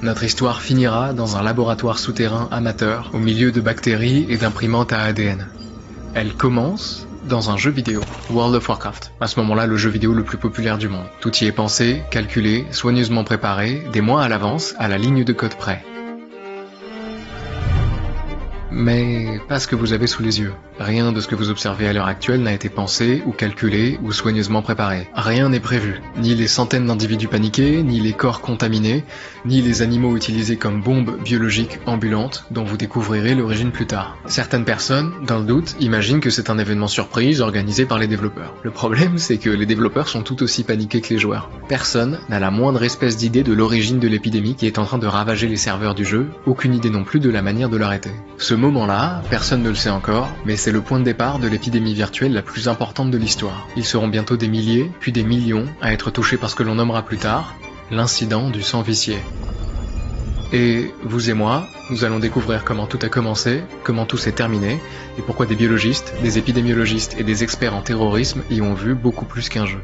Notre histoire finira dans un laboratoire souterrain amateur, au milieu de bactéries et d'imprimantes à ADN. Elle commence dans un jeu vidéo, World of Warcraft. À ce moment-là, le jeu vidéo le plus populaire du monde. Tout y est pensé, calculé, soigneusement préparé, des mois à l'avance, à la ligne de code près. Mais pas ce que vous avez sous les yeux. Rien de ce que vous observez à l'heure actuelle n'a été pensé, ou calculé, ou soigneusement préparé. Rien n'est prévu. Ni les centaines d'individus paniqués, ni les corps contaminés, ni les animaux utilisés comme bombes biologiques ambulantes, dont vous découvrirez l'origine plus tard. Certaines personnes, dans le doute, imaginent que c'est un événement surprise organisé par les développeurs. Le problème, c'est que les développeurs sont tout aussi paniqués que les joueurs. Personne n'a la moindre espèce d'idée de l'origine de l'épidémie qui est en train de ravager les serveurs du jeu, aucune idée non plus de la manière de l'arrêter. Ce moment-là, personne ne le sait encore, mais c'est le point de départ de l'épidémie virtuelle la plus importante de l'histoire. Ils seront bientôt des milliers, puis des millions, à être touchés par ce que l'on nommera plus tard l'incident du sang vicié. Et vous et moi, nous allons découvrir comment tout a commencé, comment tout s'est terminé, et pourquoi des biologistes, des épidémiologistes et des experts en terrorisme y ont vu beaucoup plus qu'un jeu.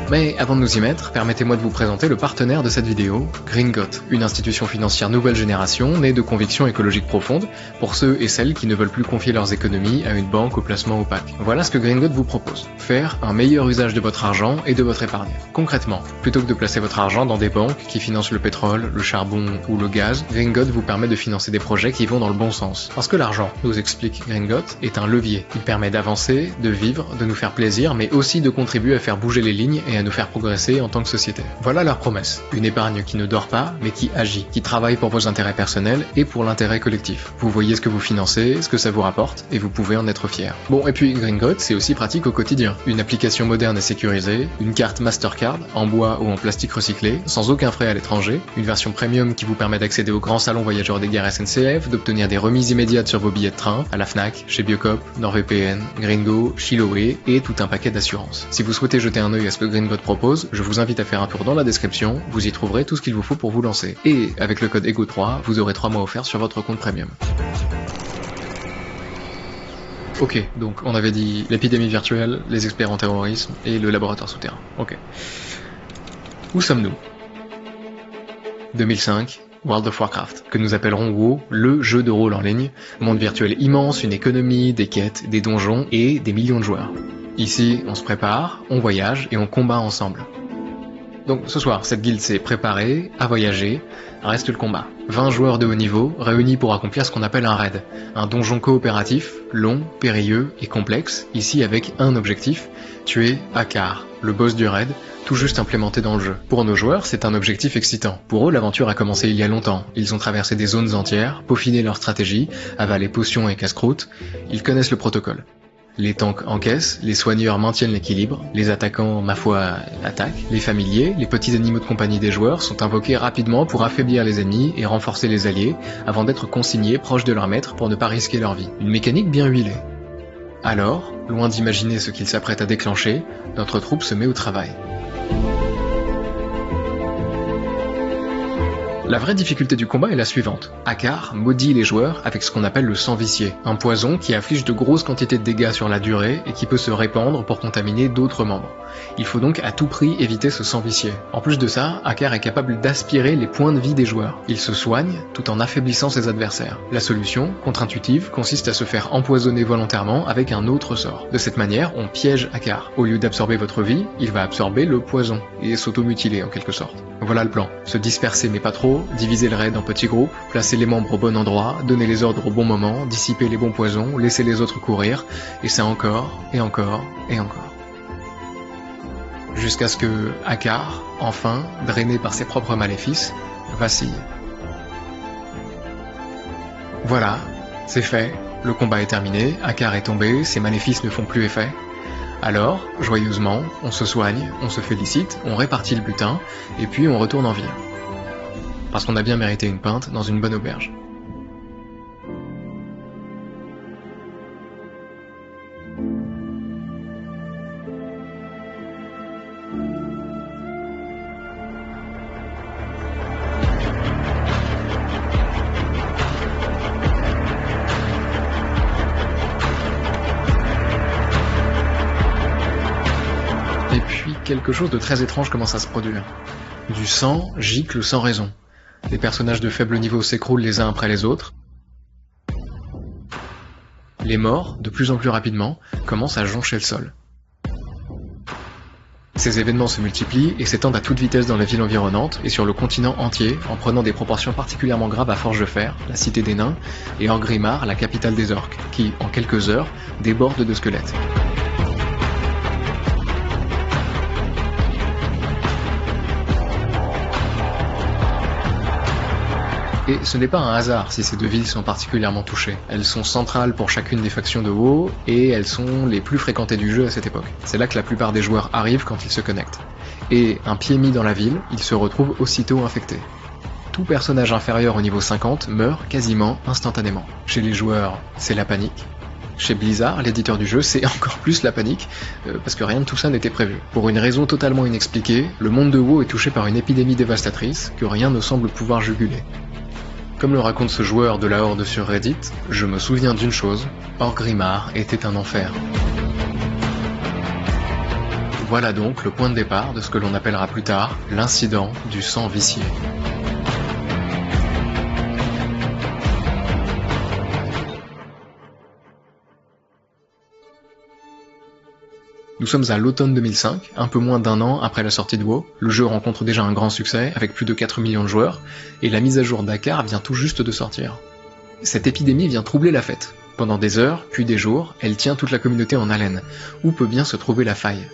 Mais avant de nous y mettre, permettez-moi de vous présenter le partenaire de cette vidéo, Gringot, une institution financière nouvelle génération née de convictions écologiques profondes pour ceux et celles qui ne veulent plus confier leurs économies à une banque au placement opaque. Voilà ce que Gringot vous propose. Faire un meilleur usage de votre argent et de votre épargne. Concrètement, plutôt que de placer votre argent dans des banques qui financent le pétrole, le charbon ou le gaz, Gringot vous permet de financer des projets qui vont dans le bon sens. Parce que l'argent, nous explique Gringot, est un levier. Il permet d'avancer, de vivre, de nous faire plaisir, mais aussi de contribuer à faire bouger les lignes et à nous faire progresser en tant que société. Voilà leur promesse. Une épargne qui ne dort pas, mais qui agit, qui travaille pour vos intérêts personnels et pour l'intérêt collectif. Vous voyez ce que vous financez, ce que ça vous rapporte, et vous pouvez en être fier. Bon, et puis Gringot, c'est aussi pratique au quotidien. Une application moderne et sécurisée, une carte Mastercard, en bois ou en plastique recyclé, sans aucun frais à l'étranger, une version premium qui vous permet d'accéder au grand salon voyageurs des gares SNCF, d'obtenir des remises immédiates sur vos billets de train, à la Fnac, chez Biocop, NordVPN, Gringo, Chiloé, et tout un paquet d'assurances. Si vous souhaitez jeter un œil à ce que Gringot propose, je vous invite à faire un tour dans la description, vous y trouverez tout ce qu'il vous faut pour vous lancer. Et avec le code EGO3, vous aurez 3 mois offerts sur votre compte premium. Ok, donc on avait dit l'épidémie virtuelle, les experts en terrorisme et le laboratoire souterrain. Ok. Où sommes-nous ? 2005, World of Warcraft, que nous appellerons WoW, le jeu de rôle en ligne, monde virtuel immense, une économie, des quêtes, des donjons et des millions de joueurs. Ici, on se prépare, on voyage et on combat ensemble. Donc ce soir, cette guilde s'est préparée à voyager, reste le combat. 20 joueurs de haut niveau réunis pour accomplir ce qu'on appelle un raid, un donjon coopératif, long, périlleux et complexe, ici avec un objectif, tuer Akar, le boss du raid, tout juste implémenté dans le jeu. Pour nos joueurs, c'est un objectif excitant. Pour eux, l'aventure a commencé il y a longtemps. Ils ont traversé des zones entières, peaufiné leur stratégie, avalé potions et casse-croûtes, ils connaissent le protocole. Les tanks encaissent, les soigneurs maintiennent l'équilibre, les attaquants, ma foi, attaquent, les familiers, les petits animaux de compagnie des joueurs sont invoqués rapidement pour affaiblir les ennemis et renforcer les alliés, avant d'être consignés proches de leur maître pour ne pas risquer leur vie. Une mécanique bien huilée. Alors, loin d'imaginer ce qu'il s'apprête à déclencher, notre troupe se met au travail. La vraie difficulté du combat est la suivante. Akar maudit les joueurs avec ce qu'on appelle le sang vicié, un poison qui afflige de grosses quantités de dégâts sur la durée et qui peut se répandre pour contaminer d'autres membres. Il faut donc à tout prix éviter ce sang vicié. En plus de ça, Akar est capable d'aspirer les points de vie des joueurs. Il se soigne tout en affaiblissant ses adversaires. La solution, contre-intuitive, consiste à se faire empoisonner volontairement avec un autre sort. De cette manière, on piège Akar. Au lieu d'absorber votre vie, il va absorber le poison et s'automutiler en quelque sorte. Voilà le plan. Se disperser mais pas trop, diviser le raid en petits groupes, placer les membres au bon endroit, donner les ordres au bon moment, dissiper les bons poisons, laisser les autres courir, et ça encore, et encore, et encore. Jusqu'à ce que Akar, enfin, drainé par ses propres maléfices, vacille. Voilà, c'est fait, le combat est terminé, Akar est tombé, ses maléfices ne font plus effet. Alors, joyeusement, on se soigne, on se félicite, on répartit le butin, et puis on retourne en ville. Parce qu'on a bien mérité une pinte dans une bonne auberge. Et puis quelque chose de très étrange commence à se produire. Du sang gicle sans raison. Les personnages de faible niveau s'écroulent les uns après les autres. Les morts, de plus en plus rapidement, commencent à joncher le sol. Ces événements se multiplient et s'étendent à toute vitesse dans la ville environnante et sur le continent entier, en prenant des proportions particulièrement graves à Forge-de-Fer, la cité des nains, et Orgrimmar, la capitale des orques, qui, en quelques heures, déborde de squelettes. Et ce n'est pas un hasard si ces deux villes sont particulièrement touchées. Elles sont centrales pour chacune des factions de WoW, et elles sont les plus fréquentées du jeu à cette époque. C'est là que la plupart des joueurs arrivent quand ils se connectent. Et un pied mis dans la ville, ils se retrouvent aussitôt infectés. Tout personnage inférieur au niveau 50 meurt quasiment instantanément. Chez les joueurs, c'est la panique. Chez Blizzard, l'éditeur du jeu, c'est encore plus la panique, parce que rien de tout ça n'était prévu. Pour une raison totalement inexpliquée, le monde de WoW est touché par une épidémie dévastatrice que rien ne semble pouvoir juguler. Comme le raconte ce joueur de la Horde sur Reddit, je me souviens d'une chose, Orgrimmar était un enfer. Voilà donc le point de départ de ce que l'on appellera plus tard l'incident du sang vicié. Nous sommes à l'automne 2005, un peu moins d'un an après la sortie de WoW. Le jeu rencontre déjà un grand succès, avec plus de 4 millions de joueurs, et la mise à jour Dakar vient tout juste de sortir. Cette épidémie vient troubler la fête. Pendant des heures, puis des jours, elle tient toute la communauté en haleine. Où peut bien se trouver la faille?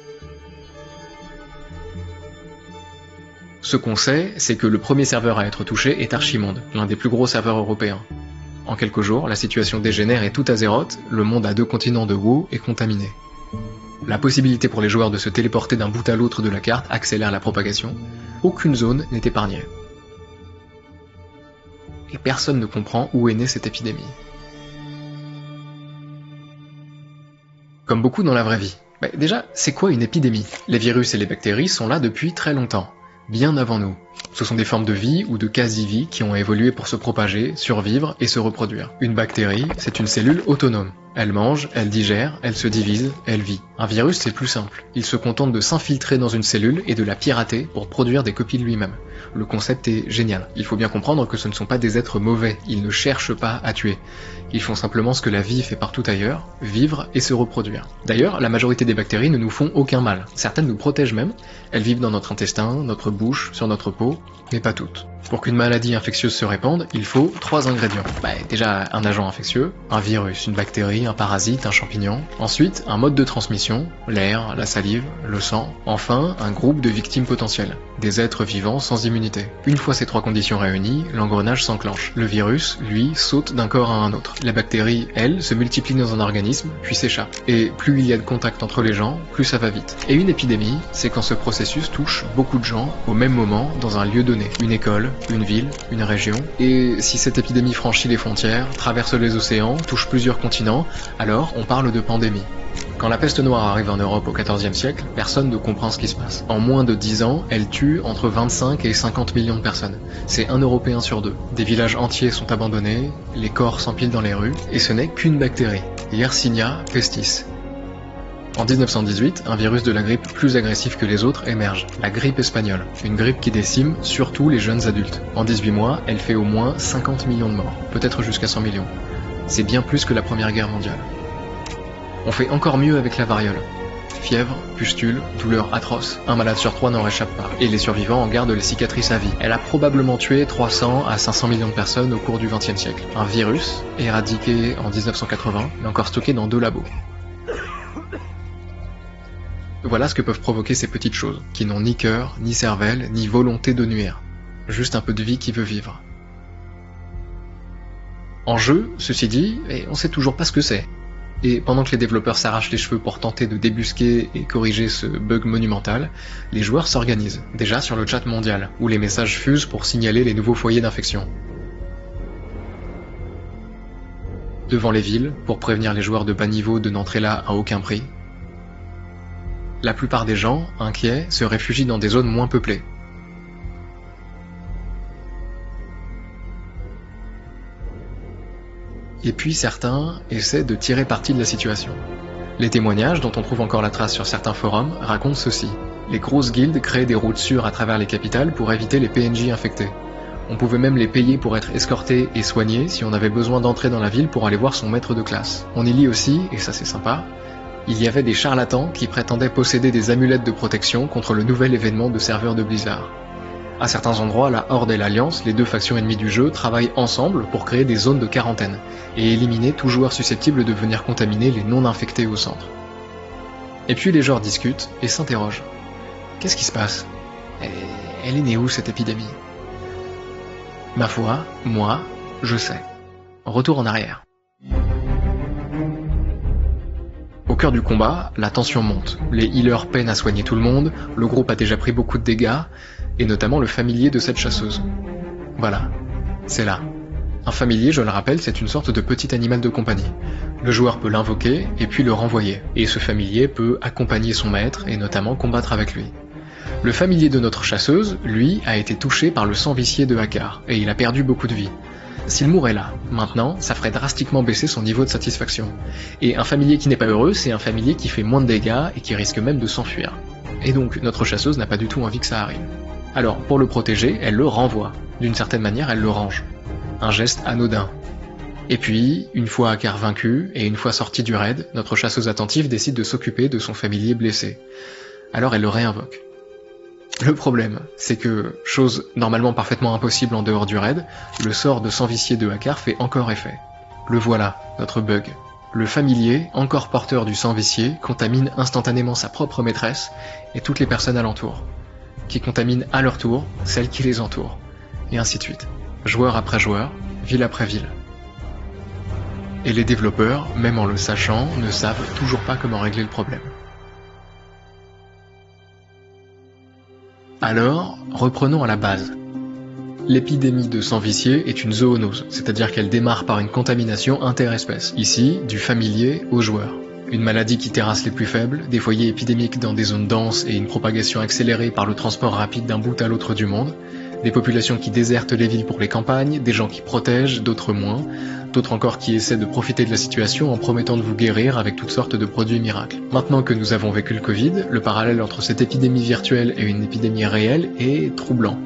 Ce qu'on sait, c'est que le premier serveur à être touché est Archimonde, l'un des plus gros serveurs européens. En quelques jours, la situation dégénère et tout azérote, le monde à 2 continents de WoW est contaminé. La possibilité pour les joueurs de se téléporter d'un bout à l'autre de la carte accélère la propagation. Aucune zone n'est épargnée. Et personne ne comprend où est née cette épidémie. Comme beaucoup dans la vraie vie. Déjà, c'est quoi une épidémie? Les virus et les bactéries sont là depuis très longtemps, bien avant nous. Ce sont des formes de vie ou de quasi-vie qui ont évolué pour se propager, survivre et se reproduire. Une bactérie, c'est une cellule autonome. Elle mange, elle digère, elle se divise, elle vit. Un virus, c'est plus simple. Il se contente de s'infiltrer dans une cellule et de la pirater pour produire des copies de lui-même. Le concept est génial. Il faut bien comprendre que ce ne sont pas des êtres mauvais, ils ne cherchent pas à tuer. Ils font simplement ce que la vie fait partout ailleurs, vivre et se reproduire. D'ailleurs, la majorité des bactéries ne nous font aucun mal. Certaines nous protègent même. Elles vivent dans notre intestin, notre bouche, sur notre peau, mais pas toutes. Pour qu'une maladie infectieuse se répande, il faut 3 ingrédients. Déjà un agent infectieux, un virus, une bactérie, un parasite, un champignon. Ensuite, un mode de transmission, l'air, la salive, le sang. Enfin, un groupe de victimes potentielles, des êtres vivants sans immunité. Une fois ces 3 conditions réunies, l'engrenage s'enclenche. Le virus, lui, saute d'un corps à un autre. La bactérie, elle, se multiplie dans un organisme, puis s'échappe. Et plus il y a de contact entre les gens, plus ça va vite. Et une épidémie, c'est quand ce processus touche beaucoup de gens au même moment dans un lieu donné. Une école, une ville, une région. Et si cette épidémie franchit les frontières, traverse les océans, touche plusieurs continents, alors on parle de pandémie. Quand la peste noire arrive en Europe au XIVe siècle, personne ne comprend ce qui se passe. En moins de 10 ans, elle tue entre 25 et 50 millions de personnes. C'est un Européen sur 2. Des villages entiers sont abandonnés, les corps s'empilent dans les rues, et ce n'est qu'une bactérie, Yersinia pestis. En 1918, un virus de la grippe plus agressif que les autres émerge, la grippe espagnole, une grippe qui décime surtout les jeunes adultes. En 18 mois, elle fait au moins 50 millions de morts, peut-être jusqu'à 100 millions. C'est bien plus que la Première Guerre mondiale. On fait encore mieux avec la variole. Fièvre, pustules, douleurs atroces, un malade sur 3 n'en réchappe pas, et les survivants en gardent les cicatrices à vie. Elle a probablement tué 300 à 500 millions de personnes au cours du XXe siècle. Un virus, éradiqué en 1980, mais encore stocké dans 2 labos. Voilà ce que peuvent provoquer ces petites choses, qui n'ont ni cœur, ni cervelle, ni volonté de nuire. Juste un peu de vie qui veut vivre. En jeu, ceci dit, on sait toujours pas ce que c'est. Et pendant que les développeurs s'arrachent les cheveux pour tenter de débusquer et corriger ce bug monumental, les joueurs s'organisent, déjà sur le chat mondial, où les messages fusent pour signaler les nouveaux foyers d'infection. Devant les villes, pour prévenir les joueurs de bas niveau de n'entrer là à aucun prix. La plupart des gens, inquiets, se réfugient dans des zones moins peuplées. Et puis certains essaient de tirer parti de la situation. Les témoignages, dont on trouve encore la trace sur certains forums, racontent ceci. les grosses guildes créaient des routes sûres à travers les capitales pour éviter les PNJ infectés. On pouvait même les payer pour être escortés et soignés si on avait besoin d'entrer dans la ville pour aller voir son maître de classe. On y lit aussi, et ça c'est sympa, il y avait des charlatans qui prétendaient posséder des amulettes de protection contre le nouvel événement de serveurs de Blizzard. À certains endroits, la Horde et l'Alliance, les deux factions ennemies du jeu, travaillent ensemble pour créer des zones de quarantaine et éliminer tout joueur susceptible de venir contaminer les non-infectés au centre. Et puis les joueurs discutent et s'interrogent. Qu'est-ce qui se passe ? Elle est née où cette épidémie ? Ma foi, moi, je sais. Retour en arrière. Au cœur du combat, la tension monte. Les healers peinent à soigner tout le monde, le groupe a déjà pris beaucoup de dégâts, et notamment le familier de cette chasseuse. Voilà, c'est là. Un familier, je le rappelle, c'est une sorte de petit animal de compagnie. Le joueur peut l'invoquer et puis le renvoyer, et ce familier peut accompagner son maître et notamment combattre avec lui. Le familier de notre chasseuse, lui, a été touché par le sang vicié de Hakar, et il a perdu beaucoup de vie. S'il mourait là, maintenant, ça ferait drastiquement baisser son niveau de satisfaction. Et un familier qui n'est pas heureux, c'est un familier qui fait moins de dégâts et qui risque même de s'enfuir. Et donc, notre chasseuse n'a pas du tout envie que ça arrive. Alors, pour le protéger, elle le renvoie. D'une certaine manière, elle le range. Un geste anodin. Et puis, une fois Hakar vaincu, et une fois sortie du raid, notre chasseuse attentive décide de s'occuper de son familier blessé. Alors elle le réinvoque. Le problème, c'est que, chose normalement parfaitement impossible en dehors du raid, le sort de sang vicié de Hakar fait encore effet. Le voilà, notre bug. Le familier, encore porteur du sang vicié, contamine instantanément sa propre maîtresse et toutes les personnes alentour, qui contaminent à leur tour celles qui les entourent, et ainsi de suite, joueur après joueur, ville après ville. Et les développeurs, même en le sachant, ne savent toujours pas comment régler le problème. Alors, reprenons à la base. L'épidémie de sang vicié est une zoonose, c'est-à-dire qu'elle démarre par une contamination interespèce, ici du familier au joueur. Une maladie qui terrasse les plus faibles, des foyers épidémiques dans des zones denses et une propagation accélérée par le transport rapide d'un bout à l'autre du monde, des populations qui désertent les villes pour les campagnes, des gens qui protègent, d'autres moins, d'autres encore qui essaient de profiter de la situation en promettant de vous guérir avec toutes sortes de produits miracles. Maintenant que nous avons vécu le Covid, le parallèle entre cette épidémie virtuelle et une épidémie réelle est troublant.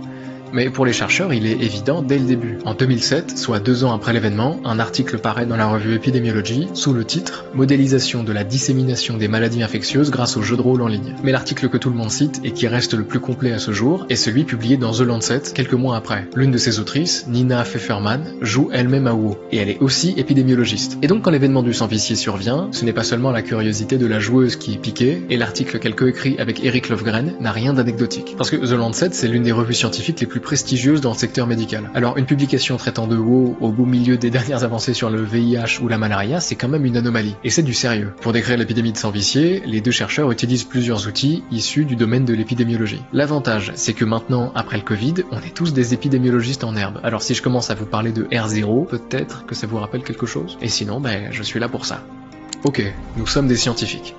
Mais pour les chercheurs, il est évident dès le début. En 2007, soit 2 ans après l'événement, un article paraît dans la revue Epidemiology sous le titre « Modélisation de la dissémination des maladies infectieuses grâce aux jeux de rôle en ligne ». Mais l'article que tout le monde cite et qui reste le plus complet à ce jour est celui publié dans The Lancet quelques mois après. L'une de ses autrices, Nina Pfefferman, joue elle-même à WoW, et elle est aussi épidémiologiste. Et donc quand l'événement du sang vicié survient, ce n'est pas seulement la curiosité de la joueuse qui est piquée, et l'article qu'elle coécrit avec Eric Lofgren n'a rien d'anecdotique. Parce que The Lancet, c'est l'une des revues scientifiques les plus prestigieuse dans le secteur médical. Alors une publication traitant de WoW au beau milieu des dernières avancées sur le VIH ou la malaria, c'est quand même une anomalie. Et c'est du sérieux. Pour décrire l'épidémie de sang vicié, les deux chercheurs utilisent plusieurs outils issus du domaine de l'épidémiologie. L'avantage, c'est que maintenant, après le Covid, on est tous des épidémiologistes en herbe. Alors si je commence à vous parler de R0, peut-être que ça vous rappelle quelque chose. Et sinon, je suis là pour ça. Ok, nous sommes des scientifiques.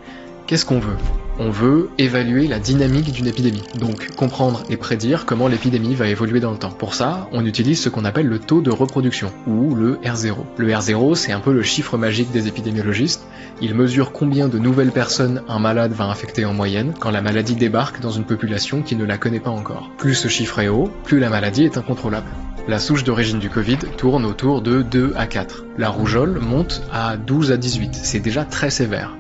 Qu'est-ce qu'on veut ? On veut évaluer la dynamique d'une épidémie, donc comprendre et prédire comment l'épidémie va évoluer dans le temps. Pour ça, on utilise ce qu'on appelle le taux de reproduction, ou le R0. Le R0, c'est un peu le chiffre magique des épidémiologistes. Il mesure combien de nouvelles personnes un malade va infecter en moyenne quand la maladie débarque dans une population qui ne la connaît pas encore. Plus ce chiffre est haut, plus la maladie est incontrôlable. La souche d'origine du Covid tourne autour de 2 à 4. La rougeole monte à 12 à 18, c'est déjà très sévère.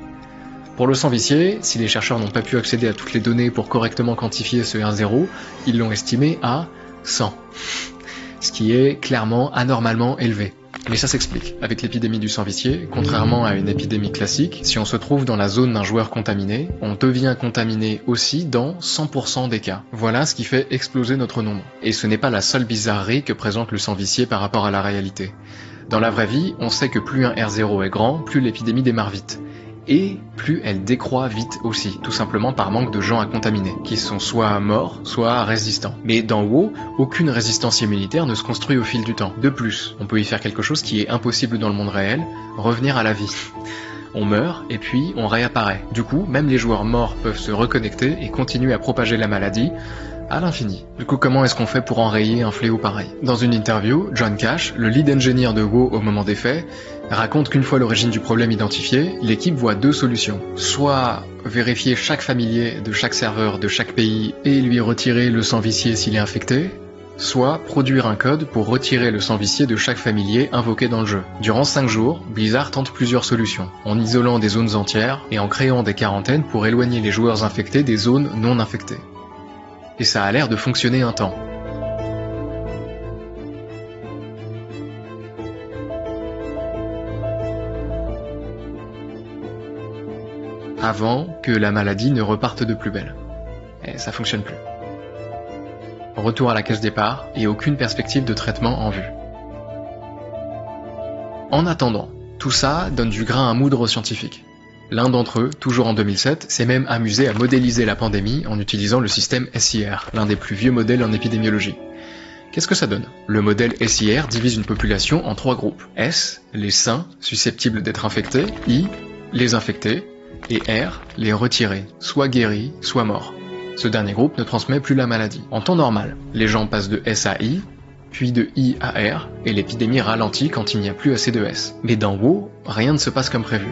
Pour le sang vicié, si les chercheurs n'ont pas pu accéder à toutes les données pour correctement quantifier ce R0, ils l'ont estimé à 100. Ce qui est clairement anormalement élevé. Mais ça s'explique. Avec l'épidémie du sang vicié, contrairement à une épidémie classique, si on se trouve dans la zone d'un joueur contaminé, on devient contaminé aussi dans 100% des cas. Voilà ce qui fait exploser notre nombre. Et ce n'est pas la seule bizarrerie que présente le sang vicié par rapport à la réalité. Dans la vraie vie, on sait que plus un R0 est grand, plus l'épidémie démarre vite. Et plus elle décroît vite aussi, tout simplement par manque de gens à contaminer, qui sont soit morts, soit résistants. Mais dans WoW, aucune résistance immunitaire ne se construit au fil du temps. De plus, on peut y faire quelque chose qui est impossible dans le monde réel, revenir à la vie. On meurt, et puis on réapparaît. Du coup, même les joueurs morts peuvent se reconnecter et continuer à propager la maladie, à l'infini. Du coup, comment est-ce qu'on fait pour enrayer un fléau pareil ? Dans une interview, John Cash, le lead engineer de WoW au moment des faits, raconte qu'une fois l'origine du problème identifiée, l'équipe voit 2 solutions. Soit vérifier chaque familier de chaque serveur de chaque pays et lui retirer le sang vicié s'il est infecté, soit produire un code pour retirer le sang vicié de chaque familier invoqué dans le jeu. Durant 5 jours, Blizzard tente plusieurs solutions, en isolant des zones entières et en créant des quarantaines pour éloigner les joueurs infectés des zones non infectées. Et ça a l'air de fonctionner un temps. Avant que la maladie ne reparte de plus belle. Et ça fonctionne plus. Retour à la case départ et aucune perspective de traitement en vue. En attendant, tout ça donne du grain à moudre aux scientifiques. L'un d'entre eux, toujours en 2007, s'est même amusé à modéliser la pandémie en utilisant le système SIR, l'un des plus vieux modèles en épidémiologie. Qu'est-ce que ça donne? Le modèle SIR divise une population en 3 groupes. S, les sains, susceptibles d'être infectés, I, les infectés, et R, les retirés, soit guéris, soit morts. Ce dernier groupe ne transmet plus la maladie. En temps normal, les gens passent de S à I, puis de I à R, et l'épidémie ralentit quand il n'y a plus assez de S. Mais dans WoW, rien ne se passe comme prévu.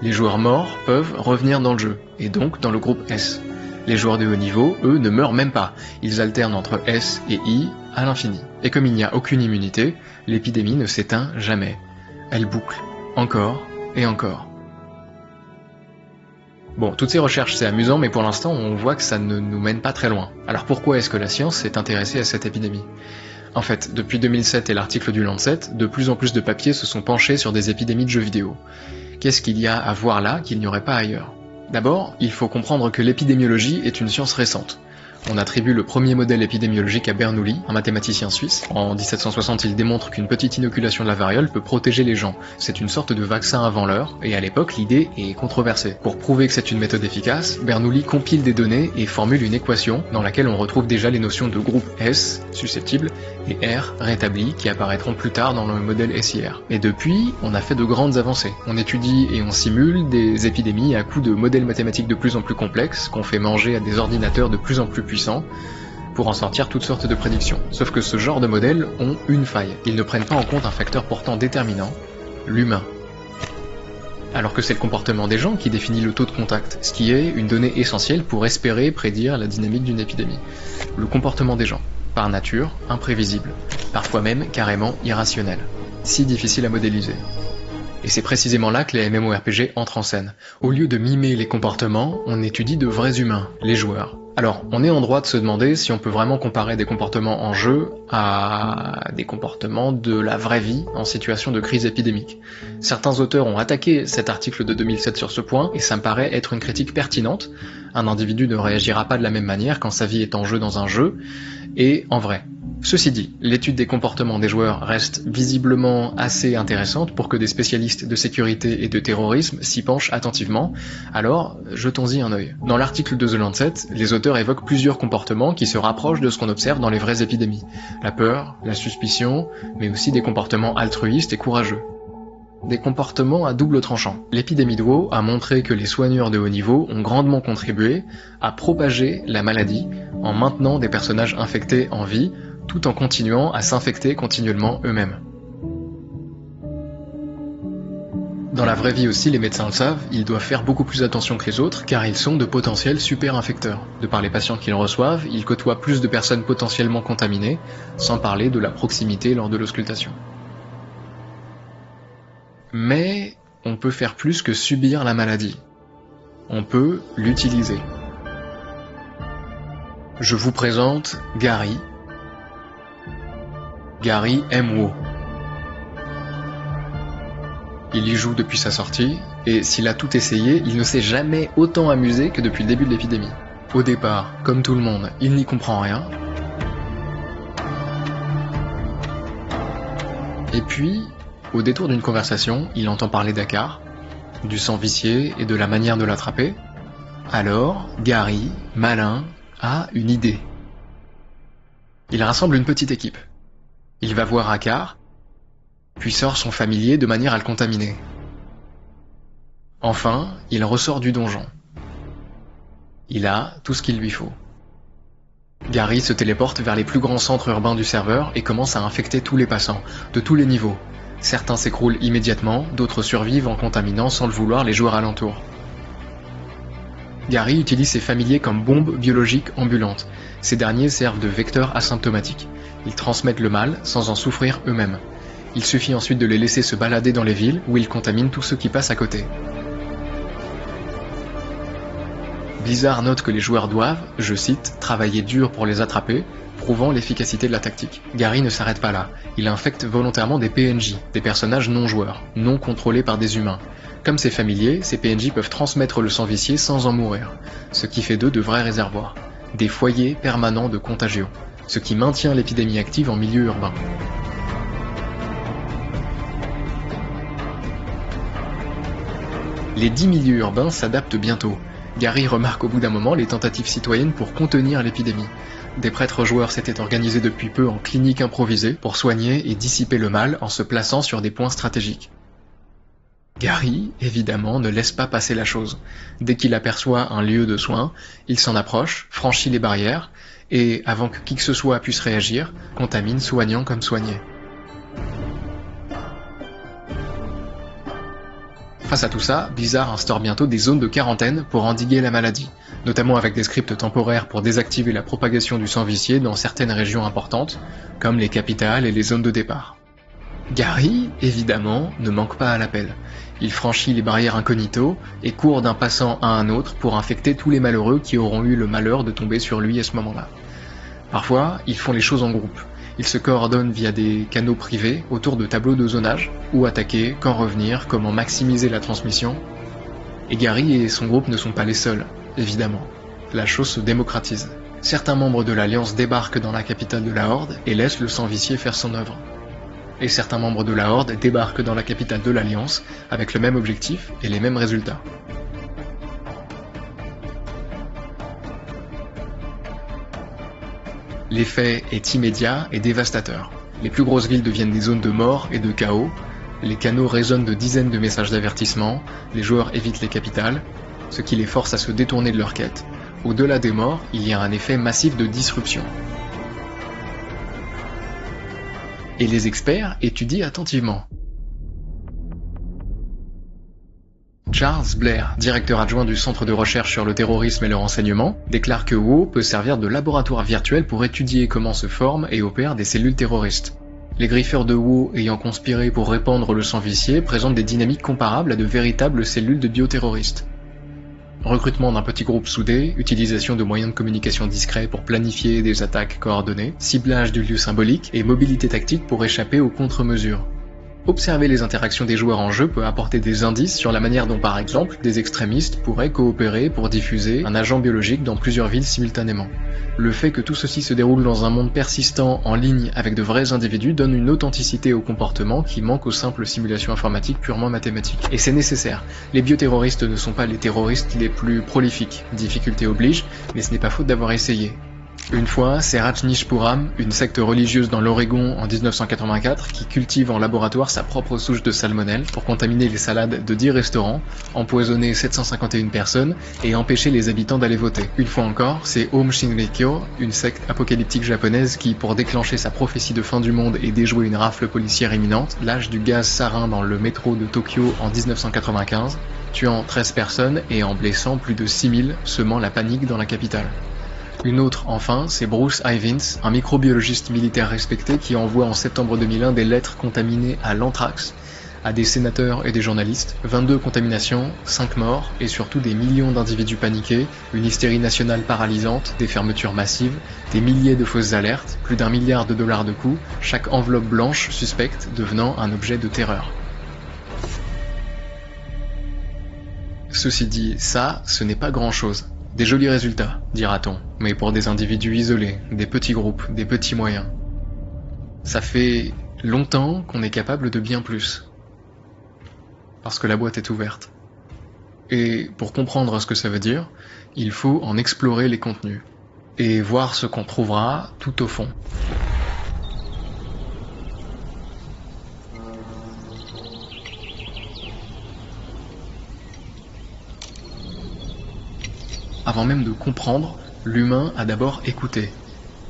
Les joueurs morts peuvent revenir dans le jeu, et donc dans le groupe S. Les joueurs de haut niveau, eux, ne meurent même pas. Ils alternent entre S et I à l'infini. Et comme il n'y a aucune immunité, l'épidémie ne s'éteint jamais. Elle boucle, encore et encore. Bon, toutes ces recherches c'est amusant, mais pour l'instant on voit que ça ne nous mène pas très loin. Alors pourquoi est-ce que la science s'est intéressée à cette épidémie? En fait, depuis 2007 et l'article du Lancet, de plus en plus de papiers se sont penchés sur des épidémies de jeux vidéo. Qu'est-ce qu'il y a à voir là qu'il n'y aurait pas ailleurs? D'abord, il faut comprendre que l'épidémiologie est une science récente. On attribue le premier modèle épidémiologique à Bernoulli, un mathématicien suisse. En 1760, il démontre qu'une petite inoculation de la variole peut protéger les gens. C'est une sorte de vaccin avant l'heure, et à l'époque, l'idée est controversée. Pour prouver que c'est une méthode efficace, Bernoulli compile des données et formule une équation dans laquelle on retrouve déjà les notions de groupe S, susceptible, et R, rétabli, qui apparaîtront plus tard dans le modèle SIR. Et depuis, on a fait de grandes avancées. On étudie et on simule des épidémies à coups de modèles mathématiques de plus en plus complexes, qu'on fait manger à des ordinateurs de plus en plus puissants, pour en sortir toutes sortes de prédictions. Sauf que ce genre de modèles ont une faille. Ils ne prennent pas en compte un facteur pourtant déterminant, l'humain. Alors que c'est le comportement des gens qui définit le taux de contact, ce qui est une donnée essentielle pour espérer prédire la dynamique d'une épidémie. Le comportement des gens, par nature, imprévisible, parfois même carrément irrationnel, si difficile à modéliser. Et c'est précisément là que les MMORPG entrent en scène. Au lieu de mimer les comportements, on étudie de vrais humains, les joueurs. Alors, on est en droit de se demander si on peut vraiment comparer des comportements en jeu à des comportements de la vraie vie en situation de crise épidémique. Certains auteurs ont attaqué cet article de 2007 sur ce point, et ça me paraît être une critique pertinente. Un individu ne réagira pas de la même manière quand sa vie est en jeu dans un jeu, et en vrai. Ceci dit, l'étude des comportements des joueurs reste visiblement assez intéressante pour que des spécialistes de sécurité et de terrorisme s'y penchent attentivement, alors jetons-y un œil. Dans l'article de The Lancet, les auteurs évoquent plusieurs comportements qui se rapprochent de ce qu'on observe dans les vraies épidémies. La peur, la suspicion, mais aussi des comportements altruistes et courageux. Des comportements à double tranchant. L'épidémie de WoW a montré que les soigneurs de haut niveau ont grandement contribué à propager la maladie en maintenant des personnages infectés en vie, tout en continuant à s'infecter continuellement eux-mêmes. Dans la vraie vie aussi, les médecins le savent, ils doivent faire beaucoup plus attention que les autres, car ils sont de potentiels super infecteurs. De par les patients qu'ils reçoivent, ils côtoient plus de personnes potentiellement contaminées, sans parler de la proximité lors de l'auscultation. Mais on peut faire plus que subir la maladie. On peut l'utiliser. Je vous présente Gary. Gary aime WoW. Il y joue depuis sa sortie, et s'il a tout essayé, il ne s'est jamais autant amusé que depuis le début de l'épidémie. Au départ, comme tout le monde, il n'y comprend rien. Et puis, au détour d'une conversation, il entend parler d'Akar, du sang vicié et de la manière de l'attraper. Alors, Gary, malin, a une idée. Il rassemble une petite équipe. Il va voir Akar, puis sort son familier de manière à le contaminer. Enfin, il ressort du donjon. Il a tout ce qu'il lui faut. Gary se téléporte vers les plus grands centres urbains du serveur et commence à infecter tous les passants, de tous les niveaux. Certains s'écroulent immédiatement, d'autres survivent en contaminant sans le vouloir les joueurs alentours. Gary utilise ses familiers comme bombes biologiques ambulantes. Ces derniers servent de vecteurs asymptomatiques. Ils transmettent le mal sans en souffrir eux-mêmes. Il suffit ensuite de les laisser se balader dans les villes où ils contaminent tous ceux qui passent à côté. Blizzard note que les joueurs doivent, je cite, travailler dur pour les attraper, prouvant l'efficacité de la tactique. Gary ne s'arrête pas là. Il infecte volontairement des PNJ, des personnages non joueurs, non contrôlés par des humains. Comme ses familiers, ces PNJ peuvent transmettre le sang vicié sans en mourir, ce qui fait d'eux de vrais réservoirs, des foyers permanents de contagion, ce qui maintient l'épidémie active en milieu urbain. Les 10 milieux urbains s'adaptent bientôt. Gary remarque au bout d'un moment les tentatives citoyennes pour contenir l'épidémie. Des prêtres joueurs s'étaient organisés depuis peu en cliniques improvisées pour soigner et dissiper le mal en se plaçant sur des points stratégiques. Gary, évidemment, ne laisse pas passer la chose. Dès qu'il aperçoit un lieu de soins, il s'en approche, franchit les barrières, et, avant que qui que ce soit puisse réagir, contamine soignant comme soigné. Face à tout ça, Blizzard instaure bientôt des zones de quarantaine pour endiguer la maladie, notamment avec des scripts temporaires pour désactiver la propagation du sang vicié dans certaines régions importantes, comme les capitales et les zones de départ. Gary, évidemment, ne manque pas à l'appel. Il franchit les barrières incognito et court d'un passant à un autre pour infecter tous les malheureux qui auront eu le malheur de tomber sur lui à ce moment-là. Parfois, ils font les choses en groupe. Ils se coordonnent via des canaux privés autour de tableaux de zonage, où attaquer, quand revenir, comment maximiser la transmission. Et Gary et son groupe ne sont pas les seuls, évidemment. La chose se démocratise. Certains membres de l'Alliance débarquent dans la capitale de la Horde et laissent le sang vicié faire son œuvre. Et certains membres de la Horde débarquent dans la capitale de l'Alliance avec le même objectif et les mêmes résultats. L'effet est immédiat et dévastateur. Les plus grosses villes deviennent des zones de mort et de chaos, les canaux résonnent de dizaines de messages d'avertissement, les joueurs évitent les capitales, ce qui les force à se détourner de leur quête. Au-delà des morts, il y a un effet massif de disruption. Et les experts étudient attentivement. Charles Blair, directeur adjoint du Centre de recherche sur le terrorisme et le renseignement, déclare que WoW peut servir de laboratoire virtuel pour étudier comment se forment et opèrent des cellules terroristes. Les griffeurs de WoW ayant conspiré pour répandre le sang vicié présentent des dynamiques comparables à de véritables cellules de bioterroristes. Recrutement d'un petit groupe soudé, utilisation de moyens de communication discrets pour planifier des attaques coordonnées, ciblage du lieu symbolique et mobilité tactique pour échapper aux contre-mesures. Observer les interactions des joueurs en jeu peut apporter des indices sur la manière dont par exemple des extrémistes pourraient coopérer pour diffuser un agent biologique dans plusieurs villes simultanément. Le fait que tout ceci se déroule dans un monde persistant en ligne avec de vrais individus donne une authenticité au comportement qui manque aux simples simulations informatiques purement mathématiques. Et c'est nécessaire. Les bioterroristes ne sont pas les terroristes les plus prolifiques. Difficulté oblige, mais ce n'est pas faute d'avoir essayé. Une fois, c'est Rajneeshpuram, une secte religieuse dans l'Oregon en 1984, qui cultive en laboratoire sa propre souche de salmonelle pour contaminer les salades de 10 restaurants, empoisonner 751 personnes et empêcher les habitants d'aller voter. Une fois encore, c'est Aum Shinrikyo, une secte apocalyptique japonaise qui, pour déclencher sa prophétie de fin du monde et déjouer une rafle policière imminente, lâche du gaz sarin dans le métro de Tokyo en 1995, tuant 13 personnes et en blessant plus de 6000, semant la panique dans la capitale. Une autre, enfin, c'est Bruce Ivins, un microbiologiste militaire respecté qui envoie en septembre 2001 des lettres contaminées à l'anthrax à des sénateurs et des journalistes, 22 contaminations, 5 morts et surtout des millions d'individus paniqués, une hystérie nationale paralysante, des fermetures massives, des milliers de fausses alertes, plus d'1 milliard de dollars de coûts, chaque enveloppe blanche suspecte devenant un objet de terreur. Ceci dit, ça, ce n'est pas grand-chose. Des jolis résultats, dira-t-on, mais pour des individus isolés, des petits groupes, des petits moyens. Ça fait longtemps qu'on est capable de bien plus. Parce que la boîte est ouverte. Et pour comprendre ce que ça veut dire, il faut en explorer les contenus. Et voir ce qu'on trouvera tout au fond. Avant même de comprendre, l'humain a d'abord écouté.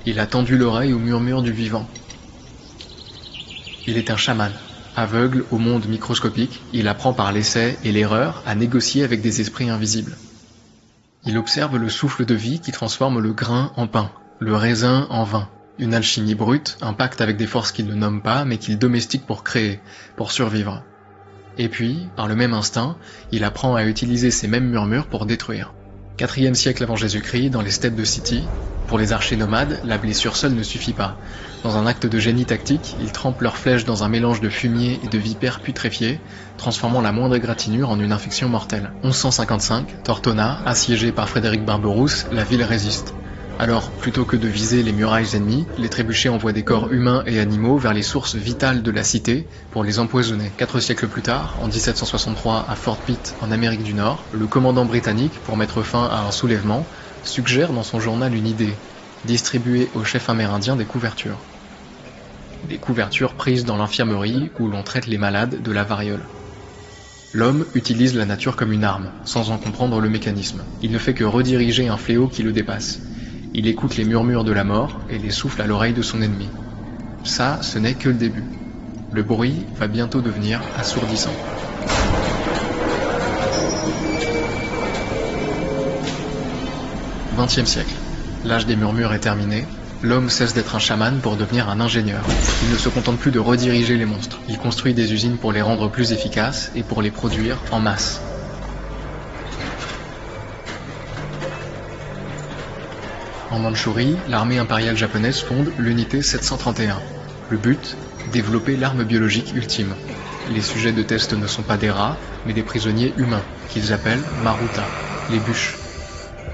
Il a tendu l'oreille au murmure du vivant. Il est un chaman. Aveugle au monde microscopique, il apprend par l'essai et l'erreur à négocier avec des esprits invisibles. Il observe le souffle de vie qui transforme le grain en pain, le raisin en vin. Une alchimie brute, un pacte avec des forces qu'il ne nomme pas, mais qu'il domestique pour créer, pour survivre. Et puis, par le même instinct, il apprend à utiliser ces mêmes murmures pour détruire. 4e siècle avant Jésus-Christ, dans les steppes de Scythie, pour les archers nomades, la blessure seule ne suffit pas. Dans un acte de génie tactique, ils trempent leurs flèches dans un mélange de fumier et de vipères putréfiées, transformant la moindre égratignure en une infection mortelle. 1155, Tortona, assiégée par Frédéric Barberousse, la ville résiste. Alors, plutôt que de viser les murailles ennemies, les trébuchets envoient des corps humains et animaux vers les sources vitales de la cité pour les empoisonner. 4 siècles plus tard, en 1763 à Fort Pitt, en Amérique du Nord, le commandant britannique, pour mettre fin à un soulèvement, suggère dans son journal une idée, distribuer aux chefs amérindiens des couvertures. Des couvertures prises dans l'infirmerie où l'on traite les malades de la variole. L'homme utilise la nature comme une arme, sans en comprendre le mécanisme. Il ne fait que rediriger un fléau qui le dépasse. Il écoute les murmures de la mort et les souffle à l'oreille de son ennemi. Ça, ce n'est que le début. Le bruit va bientôt devenir assourdissant. XXe siècle. L'âge des murmures est terminé. L'homme cesse d'être un chaman pour devenir un ingénieur. Il ne se contente plus de rediriger les monstres. Il construit des usines pour les rendre plus efficaces et pour les produire en masse. En Mandchourie, l'armée impériale japonaise fonde l'unité 731. Le but, développer l'arme biologique ultime. Les sujets de test ne sont pas des rats, mais des prisonniers humains, qu'ils appellent Maruta, les bûches.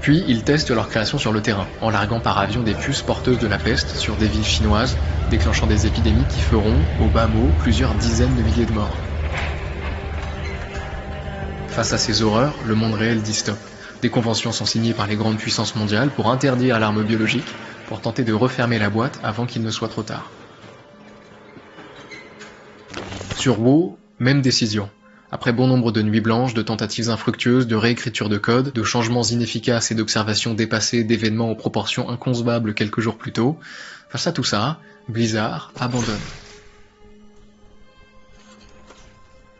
Puis ils testent leur création sur le terrain, en larguant par avion des puces porteuses de la peste sur des villes chinoises, déclenchant des épidémies qui feront, au bas mot, plusieurs dizaines de milliers de morts. Face à ces horreurs, le monde réel dit stop. Des conventions sont signées par les grandes puissances mondiales pour interdire l'arme biologique, pour tenter de refermer la boîte avant qu'il ne soit trop tard. Sur WoW, même décision. Après bon nombre de nuits blanches, de tentatives infructueuses, de réécriture de code, de changements inefficaces et d'observations dépassées d'événements aux proportions inconcevables quelques jours plus tôt, face à tout ça, Blizzard abandonne.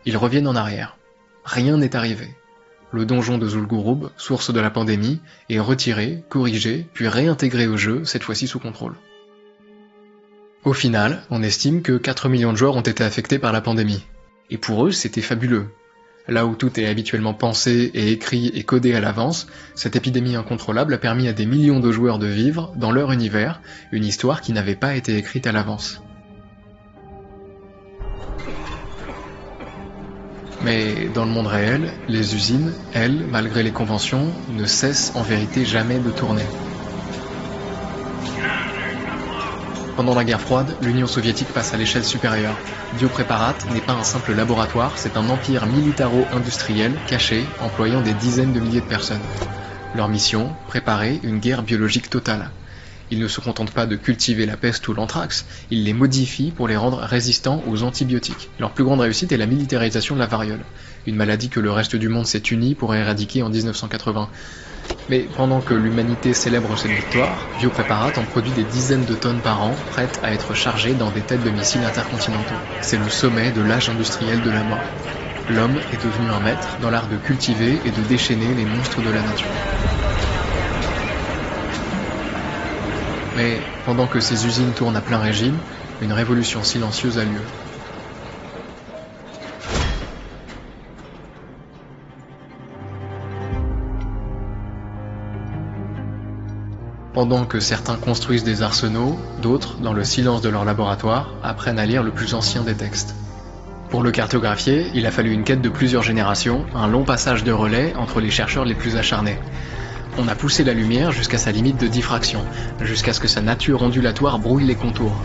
Ils reviennent en arrière. Rien n'est arrivé. Le donjon de Zul'Gurub, source de la pandémie, est retiré, corrigé, puis réintégré au jeu, cette fois-ci sous contrôle. Au final, on estime que 4 millions de joueurs ont été affectés par la pandémie. Et pour eux, c'était fabuleux. Là où tout est habituellement pensé et écrit et codé à l'avance, cette épidémie incontrôlable a permis à des millions de joueurs de vivre, dans leur univers, une histoire qui n'avait pas été écrite à l'avance. Mais dans le monde réel, les usines, elles, malgré les conventions, ne cessent en vérité jamais de tourner. Pendant la guerre froide, l'Union soviétique passe à l'échelle supérieure. Biopréparat n'est pas un simple laboratoire, c'est un empire militaro-industriel caché, employant des dizaines de milliers de personnes. Leur mission, préparer une guerre biologique totale. Ils ne se contentent pas de cultiver la peste ou l'anthrax, ils les modifient pour les rendre résistants aux antibiotiques. Leur plus grande réussite est la militarisation de la variole, une maladie que le reste du monde s'est uni pour éradiquer en 1980. Mais pendant que l'humanité célèbre cette victoire, Biopréparat en produit des dizaines de tonnes par an, prêtes à être chargées dans des têtes de missiles intercontinentaux. C'est le sommet de l'âge industriel de la mort. L'homme est devenu un maître dans l'art de cultiver et de déchaîner les monstres de la nature. Mais pendant que ces usines tournent à plein régime, une révolution silencieuse a lieu. Pendant que certains construisent des arsenaux, d'autres, dans le silence de leur laboratoire, apprennent à lire le plus ancien des textes. Pour le cartographier, il a fallu une quête de plusieurs générations, un long passage de relais entre les chercheurs les plus acharnés. On a poussé la lumière jusqu'à sa limite de diffraction, jusqu'à ce que sa nature ondulatoire brouille les contours.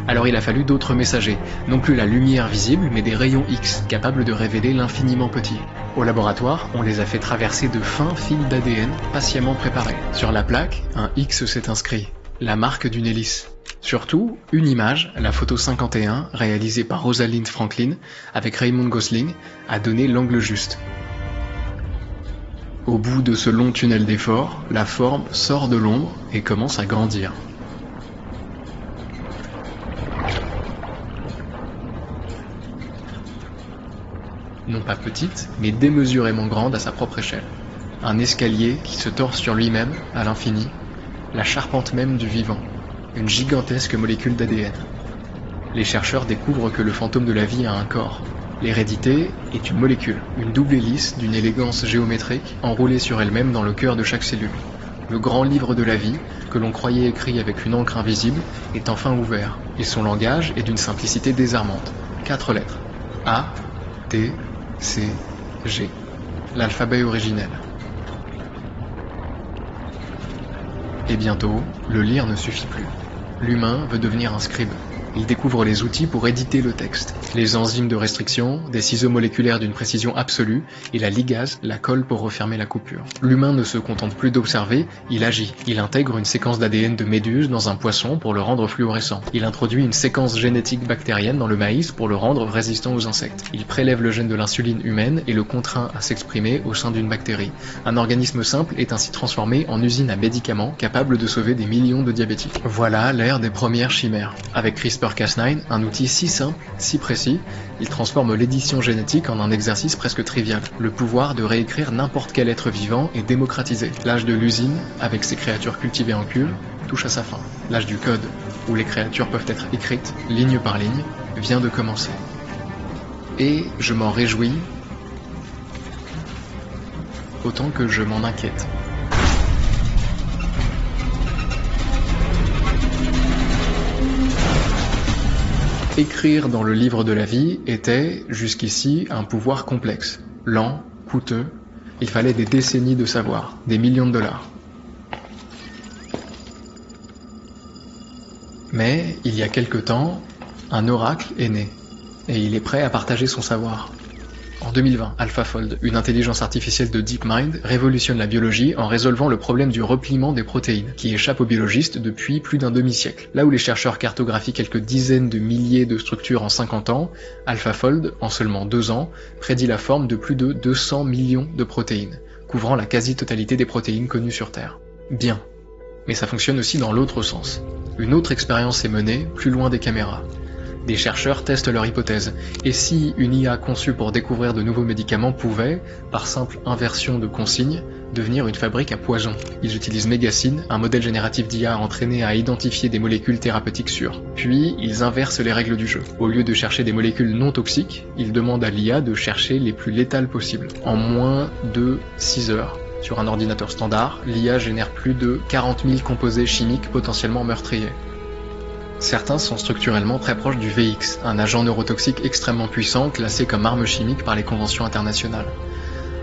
Alors il a fallu d'autres messagers, non plus la lumière visible, mais des rayons X, capables de révéler l'infiniment petit. Au laboratoire, on les a fait traverser de fins fils d'ADN, patiemment préparés. Sur la plaque, un X s'est inscrit, la marque d'une hélice. Surtout, une image, la photo 51, réalisée par Rosalind Franklin, avec Raymond Gosling, a donné l'angle juste. Au bout de ce long tunnel d'effort, la forme sort de l'ombre et commence à grandir. Non pas petite, mais démesurément grande à sa propre échelle. un escalier qui se tord sur lui-même à l'infini, la charpente même du vivant, une gigantesque molécule d'ADN. Les chercheurs découvrent que le fantôme de la vie a un corps. L'hérédité est une molécule, une double hélice d'une élégance géométrique enroulée sur elle-même dans le cœur de chaque cellule. Le grand livre de la vie, que l'on croyait écrit avec une encre invisible, est enfin ouvert, et son langage est d'une simplicité désarmante. 4 lettres. A, T, C, G. L'alphabet originel. Et bientôt, le lire ne suffit plus. L'humain veut devenir un scribe. Il découvre les outils pour éditer le texte. Les enzymes de restriction, des ciseaux moléculaires d'une précision absolue, et la ligase, la colle pour refermer la coupure. L'humain ne se contente plus d'observer, il agit. Il intègre une séquence d'ADN de méduse dans un poisson pour le rendre fluorescent. Il introduit une séquence génétique bactérienne dans le maïs pour le rendre résistant aux insectes. Il prélève le gène de l'insuline humaine et le contraint à s'exprimer au sein d'une bactérie. Un organisme simple est ainsi transformé en usine à médicaments capable de sauver des millions de diabétiques. Voilà l'ère des premières chimères. Avec CRISPR-Cas9, un outil si simple, si précis, il transforme l'édition génétique en un exercice presque trivial. Le pouvoir de réécrire n'importe quel être vivant est démocratisé. L'âge de l'usine, avec ses créatures cultivées en cuve, touche à sa fin. L'âge du code, où les créatures peuvent être écrites, ligne par ligne, vient de commencer. Et je m'en réjouis autant que je m'en inquiète. Écrire dans le livre de la vie était, jusqu'ici, un pouvoir complexe, lent, coûteux. Il fallait des décennies de savoir, des millions de dollars. Mais, il y a quelque temps, un oracle est né, et il est prêt à partager son savoir. En 2020, AlphaFold, une intelligence artificielle de DeepMind, révolutionne la biologie en résolvant le problème du repliement des protéines, qui échappe aux biologistes depuis plus d'un demi-siècle. Là où les chercheurs cartographient quelques dizaines de milliers de structures en 50 ans, AlphaFold, en seulement 2 ans, prédit la forme de plus de 200 millions de protéines, couvrant la quasi-totalité des protéines connues sur Terre. Bien. Mais ça fonctionne aussi dans l'autre sens. Une autre expérience est menée, plus loin des caméras. Des chercheurs testent leur hypothèse. Et si une IA conçue pour découvrir de nouveaux médicaments pouvait, par simple inversion de consigne, devenir une fabrique à poison? Ils utilisent Megacine, un modèle génératif d'IA entraîné à identifier des molécules thérapeutiques sûres. Puis, ils inversent les règles du jeu. Au lieu de chercher des molécules non toxiques, ils demandent à l'IA de chercher les plus létales possibles. En moins de 6 heures, sur un ordinateur standard, l'IA génère plus de 40 000 composés chimiques potentiellement meurtriers. Certains sont structurellement très proches du VX, un agent neurotoxique extrêmement puissant classé comme arme chimique par les conventions internationales.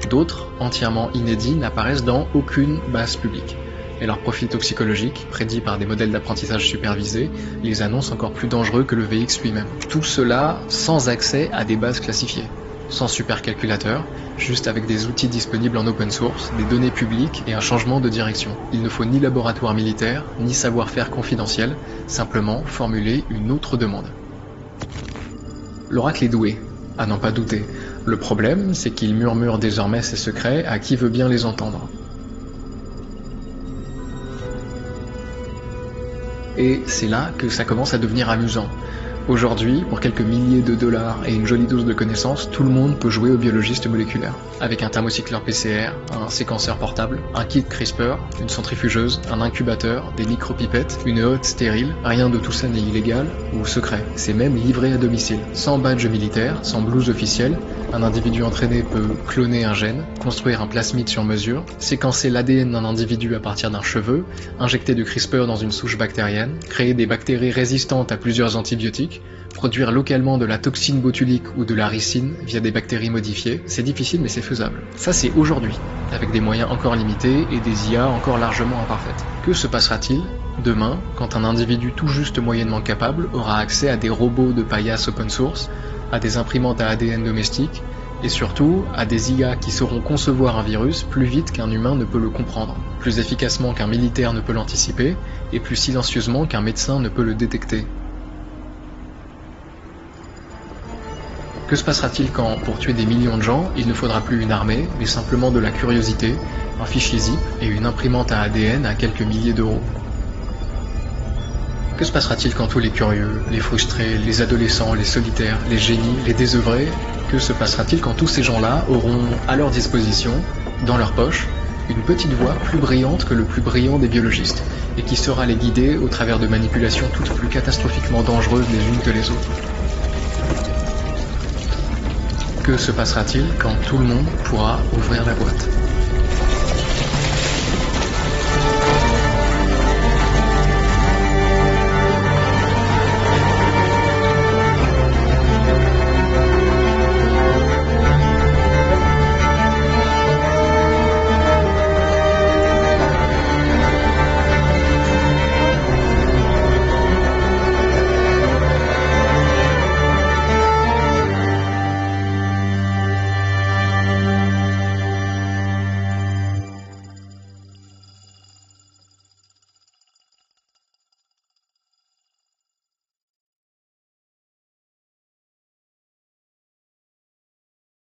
D'autres, entièrement inédits, n'apparaissent dans aucune base publique. Et leur profil toxicologique, prédit par des modèles d'apprentissage supervisés, les annonce encore plus dangereux que le VX lui-même. Tout cela sans accès à des bases classifiées. Sans supercalculateur, juste avec des outils disponibles en open source, des données publiques et un changement de direction. Il ne faut ni laboratoire militaire, ni savoir-faire confidentiel, simplement formuler une autre demande. L'oracle est doué, à n'en pas douter. Le problème, c'est qu'il murmure désormais ses secrets à qui veut bien les entendre. Et c'est là que ça commence à devenir amusant. Aujourd'hui, pour quelques milliers de dollars et une jolie dose de connaissances, tout le monde peut jouer au biologiste moléculaire. Avec un thermocycleur PCR, un séquenceur portable, un kit CRISPR, une centrifugeuse, un incubateur, des micropipettes, une hotte stérile, rien de tout ça n'est illégal ou secret. C'est même livré à domicile. Sans badge militaire, sans blouse officielle, un individu entraîné peut cloner un gène, construire un plasmide sur mesure, séquencer l'ADN d'un individu à partir d'un cheveu, injecter du CRISPR dans une souche bactérienne, créer des bactéries résistantes à plusieurs antibiotiques, produire localement de la toxine botulique ou de la ricine via des bactéries modifiées. C'est difficile mais c'est faisable. Ça c'est aujourd'hui, avec des moyens encore limités et des IA encore largement imparfaites. Que se passera-t-il demain quand un individu tout juste moyennement capable aura accès à des robots de paillasse open source, à des imprimantes à ADN domestiques, et surtout à des IA qui sauront concevoir un virus plus vite qu'un humain ne peut le comprendre, plus efficacement qu'un militaire ne peut l'anticiper, et plus silencieusement qu'un médecin ne peut le détecter. Que se passera-t-il quand, pour tuer des millions de gens, il ne faudra plus une armée, mais simplement de la curiosité, un fichier zip et une imprimante à ADN à quelques milliers d'euros? Que se passera-t-il quand tous les curieux, les frustrés, les adolescents, les solitaires, les génies, les désœuvrés, que se passera-t-il quand tous ces gens-là auront à leur disposition, dans leur poche, une petite voix plus brillante que le plus brillant des biologistes, et qui saura les guider au travers de manipulations toutes plus catastrophiquement dangereuses les unes que les autres. Que se passera-t-il quand tout le monde pourra ouvrir la boîte ?